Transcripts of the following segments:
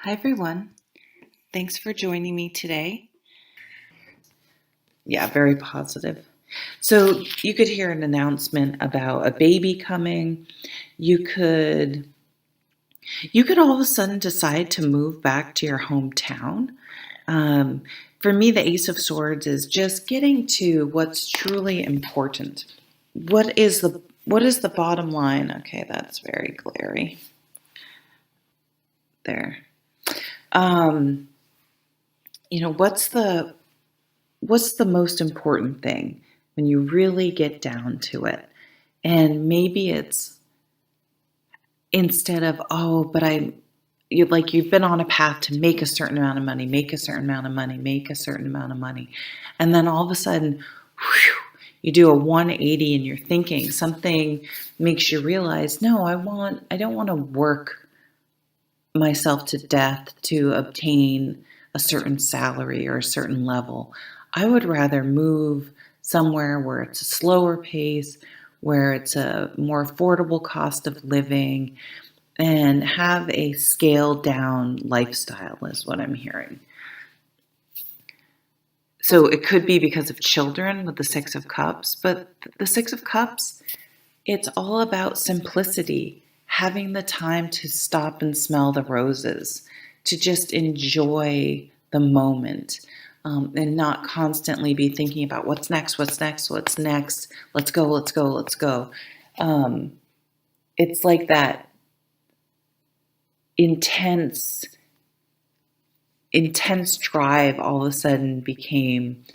Hi, everyone. Thanks for joining me today. Yeah, very positive. So, you could hear an announcement about a baby coming. You could you could all of a sudden decide to move back to your hometown. Um, for me, the Ace of Swords is just getting to what's truly important. What is the bottom line? Okay, that's very glary. There. Um, what's the most important thing when you really get down to it? And maybe it's instead of, oh, but you've been on a path to make a certain amount of money, make a certain amount of money, make a certain amount of money. And then all of a sudden, whew, you do a 180 in your thinking. Something makes you realize, no, I don't want to work myself to death to obtain a certain salary or a certain level. I would rather move somewhere where it's a slower pace, where it's a more affordable cost of living, and have a scaled down lifestyle, is what I'm hearing. So it could be because of children with the Six of Cups, but the Six of Cups, it's all about simplicity, having the time to stop and smell the roses, to just enjoy the moment, and not constantly be thinking about what's next, what's next, what's next. Let's go, let's go, let's go. Um, it's like that intense, intense drive all of a sudden became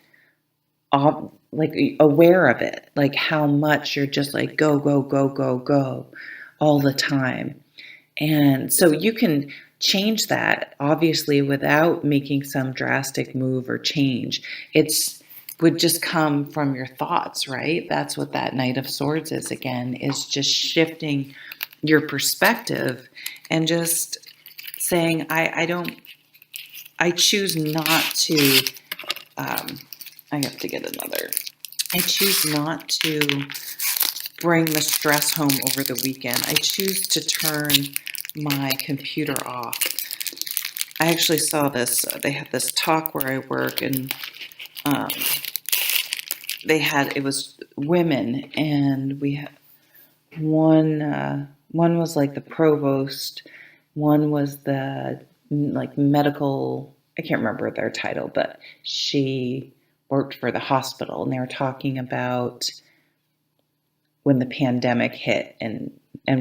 like aware of it, like how much you're just like go, go, go, go, go all the time. And so you can change that obviously without making some drastic move or change. It's would just come from your thoughts, right? That's what that Knight of Swords is again, is just shifting your perspective and just saying, I choose not to, I have to get another. I choose not to bring the stress home over the weekend. I choose to turn my computer off. I actually saw this. They had this talk where I work, and um, it was women, and we had one was like the provost, one was the like medical. I can't remember their title, but she worked for the hospital, and they were talking about when the pandemic hit and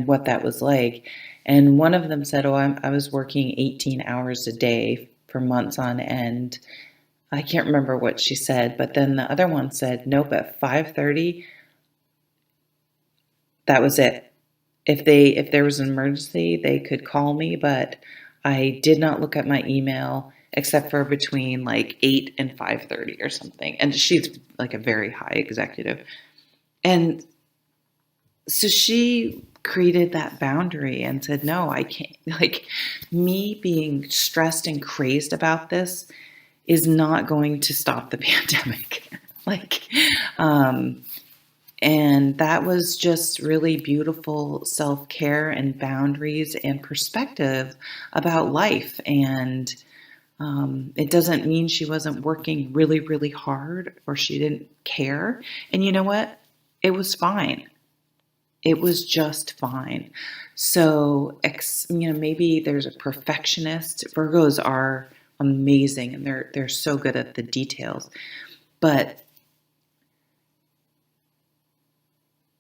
what that was like. And one of them said, "Oh, I was working 18 hours a day for months on end." I can't remember what she said, but then the other one said, "Nope, at 5:30, that was it. If there was an emergency, they could call me, but I did not look at my email except for between like 8 and 5:30 or something." And she's like a very high executive. And so she created that boundary and said, "No, I can't." Like, me being stressed and crazed about this is not going to stop the pandemic. like, um, and that was just really beautiful self care and boundaries and perspective about life. And it doesn't mean she wasn't working really, really hard or she didn't care. And you know what? It was fine. It was just fine. So, maybe there's a perfectionist. Virgos are amazing, and they're so good at the details. But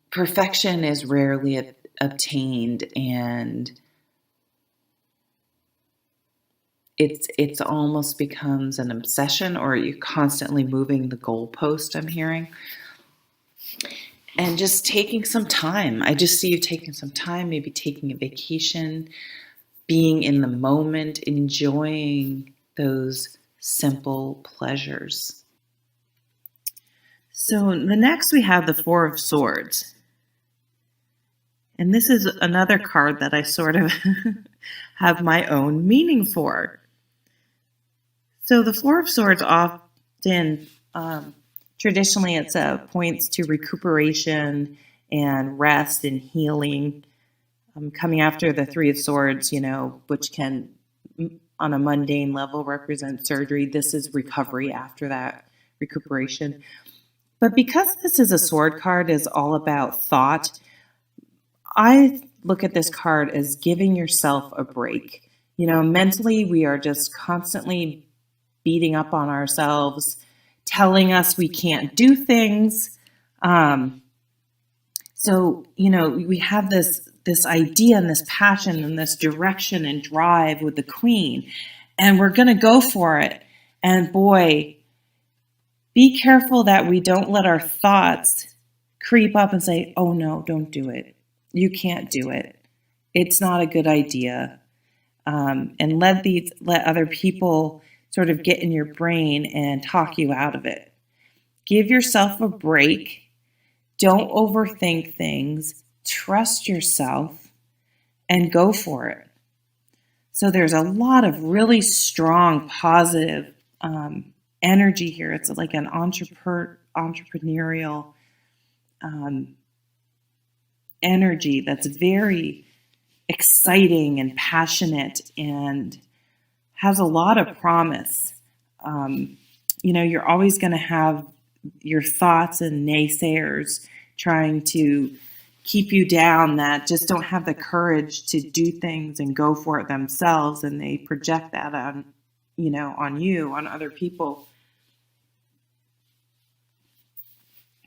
perfection is rarely obtained, and it's almost becomes an obsession, or you're constantly moving the goalpost. I'm hearing. And just taking some time. I just see you taking some time, maybe taking a vacation, being in the moment, enjoying those simple pleasures. So the next we have the Four of Swords. And this is another card that I sort of have my own meaning for. So the Four of Swords often, traditionally, it's points to recuperation and rest and healing. Coming after the Three of Swords, which can on a mundane level represent surgery. This is recovery after that, recuperation. But because this is a sword card, is all about thought, I look at this card as giving yourself a break. Mentally, we are just constantly beating up on ourselves, telling us we can't do things. So we have this idea and this passion and this direction and drive with the queen, and we're going to go for it. And boy, be careful that we don't let our thoughts creep up and say, oh no, don't do it. You can't do it. It's not a good idea. And let other people sort of get in your brain and talk you out of it. Give yourself a break. Don't overthink things. Trust yourself and go for it. So there's a lot of really strong, positive energy here. It's like an entrepreneurial energy that's very exciting and passionate and has a lot of promise. You're always going to have your thoughts and naysayers trying to keep you down that just don't have the courage to do things and go for it themselves, and they project that on you, on other people.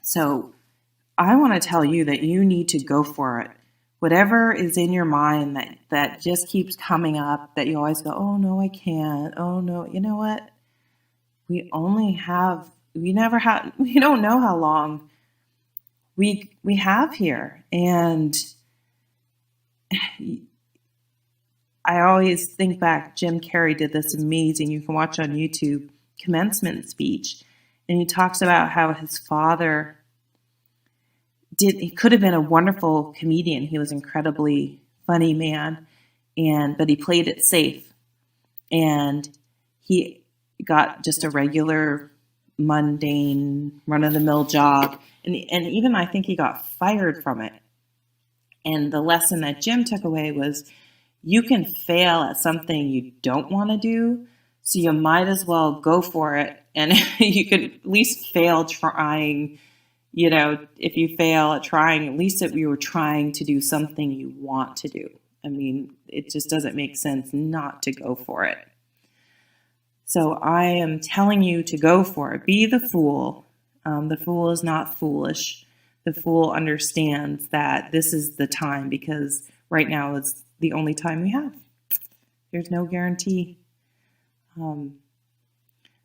So I want to tell you that you need to go for it. Whatever is in your mind that just keeps coming up, that you always go, oh no, I can't. Oh no, you know what? We don't know how long we have here. And I always think back, Jim Carrey did this amazing, you can watch on YouTube, commencement speech. And he talks about how his father he could have been a wonderful comedian. He was an incredibly funny man, but he played it safe. And he got just a regular, mundane, run-of-the-mill job. And even I think he got fired from it. And the lesson that Jim took away was, you can fail at something you don't want to do, so you might as well go for it. And you could at least fail trying. If you fail at trying, at least if you were trying to do something you want to do. I mean, it just doesn't make sense not to go for it. So I am telling you to go for it. Be the fool. The fool is not foolish. The fool understands that this is the time, because right now it's the only time we have. There's no guarantee.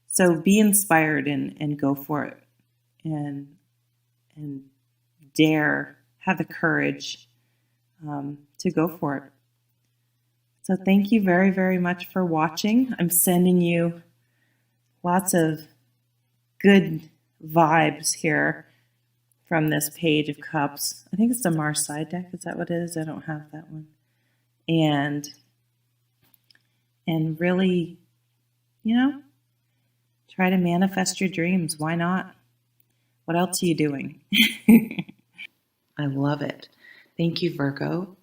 So be inspired and go for it. And dare, have the courage to go for it. So thank you very, very much for watching. I'm sending you lots of good vibes here from this Page of Cups. I think it's the Mars side deck. Is that what it is? I don't have that one. And really, try to manifest your dreams. Why not? What else are you doing? I love it. Thank you, Virgo.